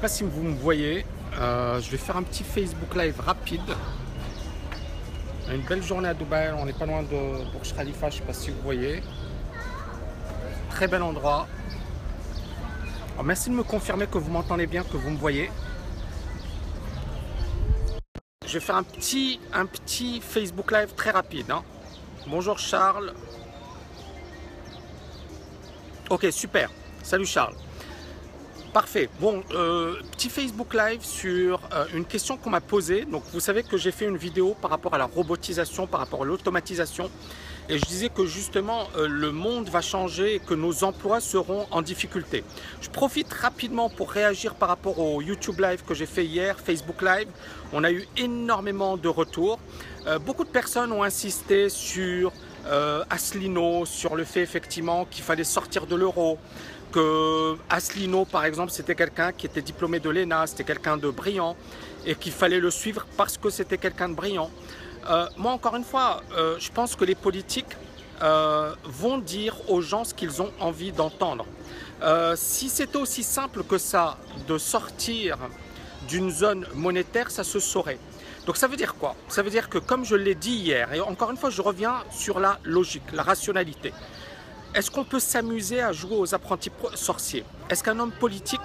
sais pas si vous me voyez, je vais faire un petit Facebook Live rapide. Une belle journée à Dubaï, on n'est pas loin de Burj Khalifa, je ne sais pas si vous voyez. Très bel endroit. Alors, merci de me confirmer que vous m'entendez bien, que vous me voyez. Je vais faire un petit Facebook Live très rapide. Hein. Bonjour Charles. Ok, super. Salut Charles. Parfait. Bon, petit Facebook Live sur une question qu'on m'a posée. Donc, vous savez que j'ai fait une vidéo par rapport à la robotisation, par rapport à l'automatisation. Et je disais que justement, le monde va changer et que nos emplois seront en difficulté. Je profite rapidement pour réagir par rapport au YouTube Live que j'ai fait hier, Facebook Live. On a eu énormément de retours. Beaucoup de personnes ont insisté sur Asselineau, sur le fait effectivement qu'il fallait sortir de l'euro. Que Asselineau, par exemple, c'était quelqu'un qui était diplômé de l'ENA, c'était quelqu'un de brillant et qu'il fallait le suivre parce que c'était quelqu'un de brillant. Moi, encore une fois, je pense que les politiques vont dire aux gens ce qu'ils ont envie d'entendre. Si c'était aussi simple que ça de sortir d'une zone monétaire, ça se saurait. Donc ça veut dire quoi? Ça veut dire que, comme je l'ai dit hier, et encore une fois, je reviens sur la logique, la rationalité. Est-ce qu'on peut s'amuser à jouer aux apprentis sorciers? Est-ce qu'un homme politique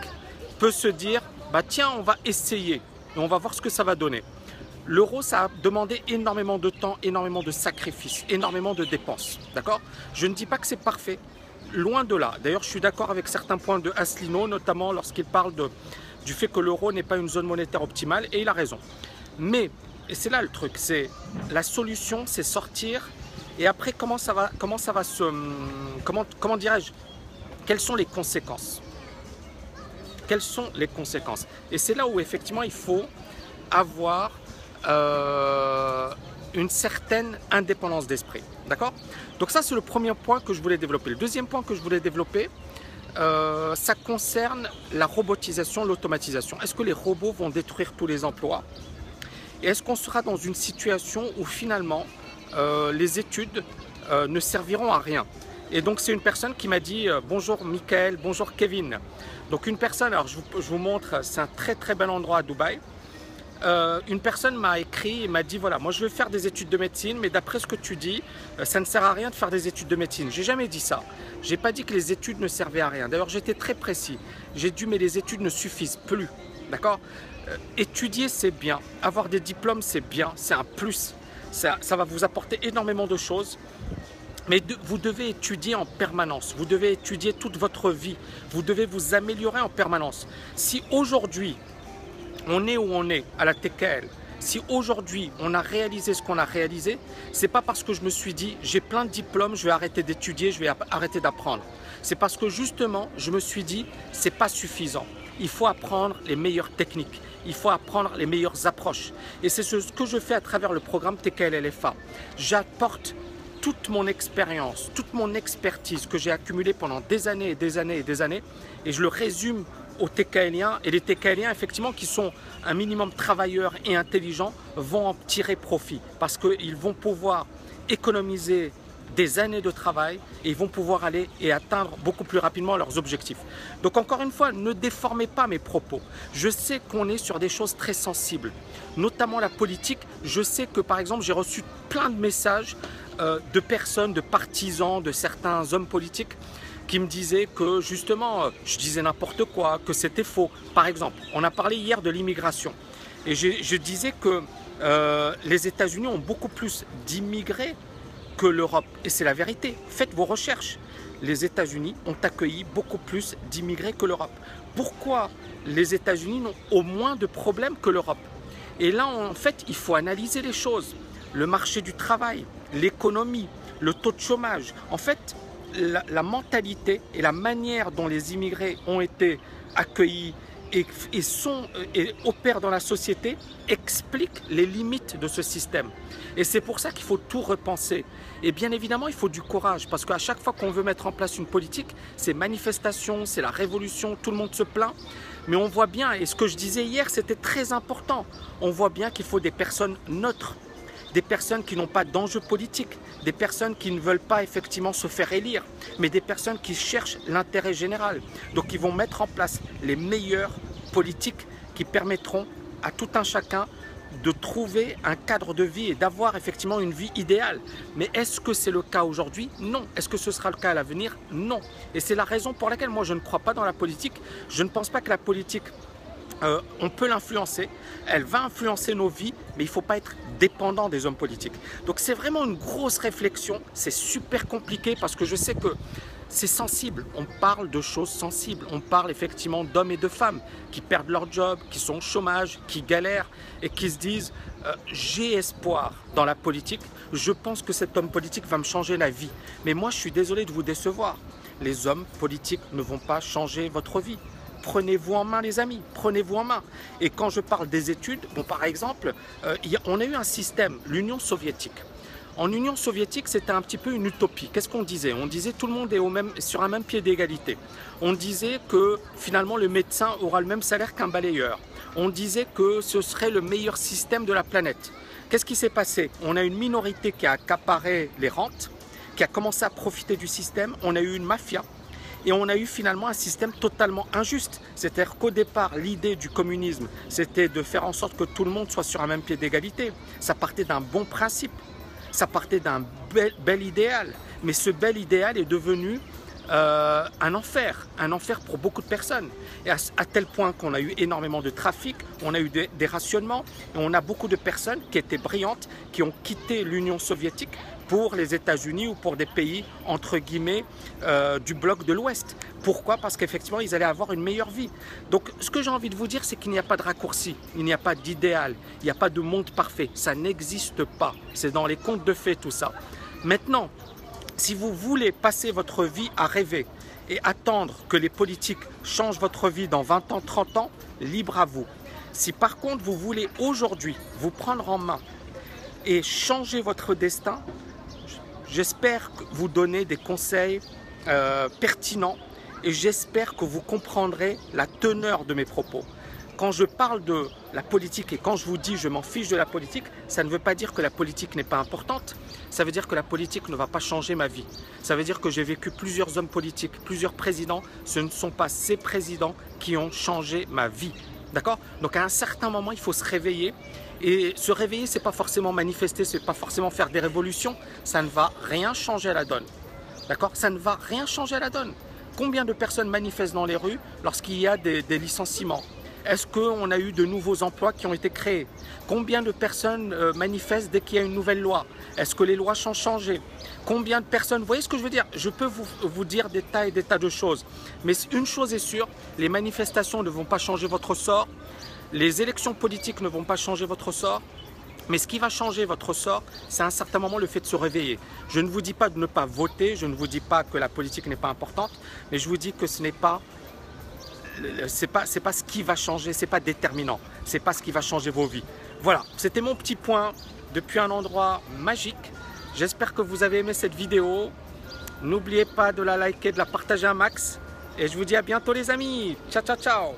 peut se dire, bah tiens, on va essayer et on va voir ce que ça va donner? L'euro, ça a demandé énormément de temps, énormément de sacrifices, énormément de dépenses. D'accord? Je ne dis pas que c'est parfait, loin de là. D'ailleurs, je suis d'accord avec certains points de Asselineau, notamment lorsqu'il parle du fait que l'euro n'est pas une zone monétaire optimale, et il a raison. Mais, et c'est là le truc, c'est la solution, c'est sortir. Et après, comment dirais-je, quelles sont les conséquences? Quelles sont les conséquences? Et c'est là où effectivement il faut avoir une certaine indépendance d'esprit. D'accord? Donc ça, c'est le premier point que je voulais développer. Le deuxième point que je voulais développer, ça concerne la robotisation, l'automatisation. Est-ce que les robots vont détruire tous les emplois? Et est-ce qu'on sera dans une situation où finalement les études ne serviront à rien? Et donc c'est une personne qui m'a dit bonjour Michael, bonjour Kevin. Donc une personne, alors je vous montre, c'est un très très bel endroit à Dubaï. Une personne m'a écrit et m'a dit voilà, moi je veux faire des études de médecine, mais d'après ce que tu dis, ça ne sert à rien de faire des études de médecine. J'ai jamais dit ça. J'ai pas dit que les études ne servaient à rien. D'ailleurs, j'étais très précis. J'ai dit mais les études ne suffisent plus. D'accord? Étudier c'est bien, avoir des diplômes c'est bien, c'est un plus. Ça va vous apporter énormément de choses. Mais vous devez étudier en permanence, vous devez étudier toute votre vie, vous devez vous améliorer en permanence. Si aujourd'hui, on est où on est à la TKL, si aujourd'hui on a réalisé ce qu'on a réalisé, c'est pas parce que je me suis dit j'ai plein de diplômes, je vais arrêter d'étudier, je vais arrêter d'apprendre. C'est parce que justement je me suis dit c'est pas suffisant. Il faut apprendre les meilleures techniques, il faut apprendre les meilleures approches. Et c'est ce que je fais à travers le programme TKL LFA. J'apporte toute mon expérience, toute mon expertise que j'ai accumulée pendant des années et des années et des années, et je le résume aux TKLiens. Et les TKLiens, effectivement, qui sont un minimum travailleurs et intelligents, vont en tirer profit parce qu'ils vont pouvoir économiser des années de travail et ils vont pouvoir aller et atteindre beaucoup plus rapidement leurs objectifs. Donc encore une fois, ne déformez pas mes propos. Je sais qu'on est sur des choses très sensibles, notamment la politique. Je sais que par exemple, j'ai reçu plein de messages de personnes, de partisans, de certains hommes politiques qui me disaient que justement, je disais n'importe quoi, que c'était faux. Par exemple, on a parlé hier de l'immigration et je disais que les États-Unis ont beaucoup plus d'immigrés que l'Europe. Et c'est la vérité. Faites vos recherches. Les États-Unis ont accueilli beaucoup plus d'immigrés que l'Europe. Pourquoi les États-Unis ont au moins de problèmes que l'Europe? Et là, en fait, il faut analyser les choses. Le marché du travail, l'économie, le taux de chômage. En fait, la mentalité et la manière dont les immigrés ont été accueillis et opèrent dans la société expliquent les limites de ce système. Et c'est pour ça qu'il faut tout repenser. Et bien évidemment, il faut du courage parce qu'à chaque fois qu'on veut mettre en place une politique, c'est manifestation, c'est la révolution, tout le monde se plaint. Mais on voit bien, et ce que je disais hier, c'était très important, on voit bien qu'il faut des personnes neutres, des personnes qui n'ont pas d'enjeu politique, des personnes qui ne veulent pas effectivement se faire élire, mais des personnes qui cherchent l'intérêt général. Donc ils vont mettre en place les meilleures politiques qui permettront à tout un chacun de trouver un cadre de vie et d'avoir effectivement une vie idéale. Mais est-ce que c'est le cas aujourd'hui? Non. Est-ce que ce sera le cas à l'avenir? Non. Et c'est la raison pour laquelle moi je ne crois pas dans la politique. Je ne pense pas que la politique, on peut l'influencer, elle va influencer nos vies, mais il ne faut pas être dépendant des hommes politiques. Donc c'est vraiment une grosse réflexion, c'est super compliqué parce que je sais que c'est sensible, on parle de choses sensibles, on parle effectivement d'hommes et de femmes qui perdent leur job, qui sont au chômage, qui galèrent et qui se disent j'ai espoir dans la politique, je pense que cet homme politique va me changer la vie. Mais moi je suis désolé de vous décevoir, les hommes politiques ne vont pas changer votre vie. Prenez-vous en main les amis, prenez-vous en main. Et quand je parle des études, bon, par exemple, on a eu un système, l'Union soviétique. En Union soviétique, c'était un petit peu une utopie. Qu'est-ce qu'on disait? On disait tout le monde est sur un même pied d'égalité. On disait que finalement le médecin aura le même salaire qu'un balayeur. On disait que ce serait le meilleur système de la planète. Qu'est-ce qui s'est passé? On a une minorité qui a accaparé les rentes, qui a commencé à profiter du système. On a eu une mafia. Et on a eu finalement un système totalement injuste. C'est-à-dire qu'au départ, l'idée du communisme, c'était de faire en sorte que tout le monde soit sur un même pied d'égalité. Ça partait d'un bon principe. Ça partait d'un bel idéal, mais ce bel idéal est devenu un enfer pour beaucoup de personnes. Et à tel point qu'on a eu énormément de trafic, on a eu des rationnements, et on a beaucoup de personnes qui étaient brillantes, qui ont quitté l'Union soviétique pour les États-Unis ou pour des pays, entre guillemets, du bloc de l'Ouest. Pourquoi? Parce qu'effectivement, ils allaient avoir une meilleure vie. Donc, ce que j'ai envie de vous dire, c'est qu'il n'y a pas de raccourci, il n'y a pas d'idéal, il n'y a pas de monde parfait. Ça n'existe pas. C'est dans les contes de fées, tout ça. Maintenant, si vous voulez passer votre vie à rêver et attendre que les politiques changent votre vie dans 20 ans, 30 ans, libre à vous. Si par contre, vous voulez aujourd'hui vous prendre en main et changer votre destin, j'espère vous donner des conseils pertinents et j'espère que vous comprendrez la teneur de mes propos. Quand je parle de la politique et quand je vous dis je m'en fiche de la politique, ça ne veut pas dire que la politique n'est pas importante. Ça veut dire que la politique ne va pas changer ma vie. Ça veut dire que j'ai vécu plusieurs hommes politiques, plusieurs présidents. Ce ne sont pas ces présidents qui ont changé ma vie. D'accord? Donc à un certain moment, il faut se réveiller. Et se réveiller, ce n'est pas forcément manifester, ce n'est pas forcément faire des révolutions. Ça ne va rien changer à la donne. D'accord? Ça ne va rien changer à la donne. Combien de personnes manifestent dans les rues lorsqu'il y a des licenciements? Est-ce qu'on a eu de nouveaux emplois qui ont été créés? Combien de personnes manifestent dès qu'il y a une nouvelle loi? Est-ce que les lois sont changées? Combien de personnes... Vous voyez ce que je veux dire? Je peux vous dire des tas et des tas de choses. Mais une chose est sûre, les manifestations ne vont pas changer votre sort. Les élections politiques ne vont pas changer votre sort. Mais ce qui va changer votre sort, c'est à un certain moment le fait de se réveiller. Je ne vous dis pas de ne pas voter, je ne vous dis pas que la politique n'est pas importante, mais je vous dis que ce n'est pas... C'est pas ce qui va changer, c'est pas déterminant, c'est pas ce qui va changer vos vies. Voilà, c'était mon petit point depuis un endroit magique. J'espère que vous avez aimé cette vidéo. N'oubliez pas de la liker, de la partager un max. Et je vous dis à bientôt les amis. Ciao, ciao, ciao.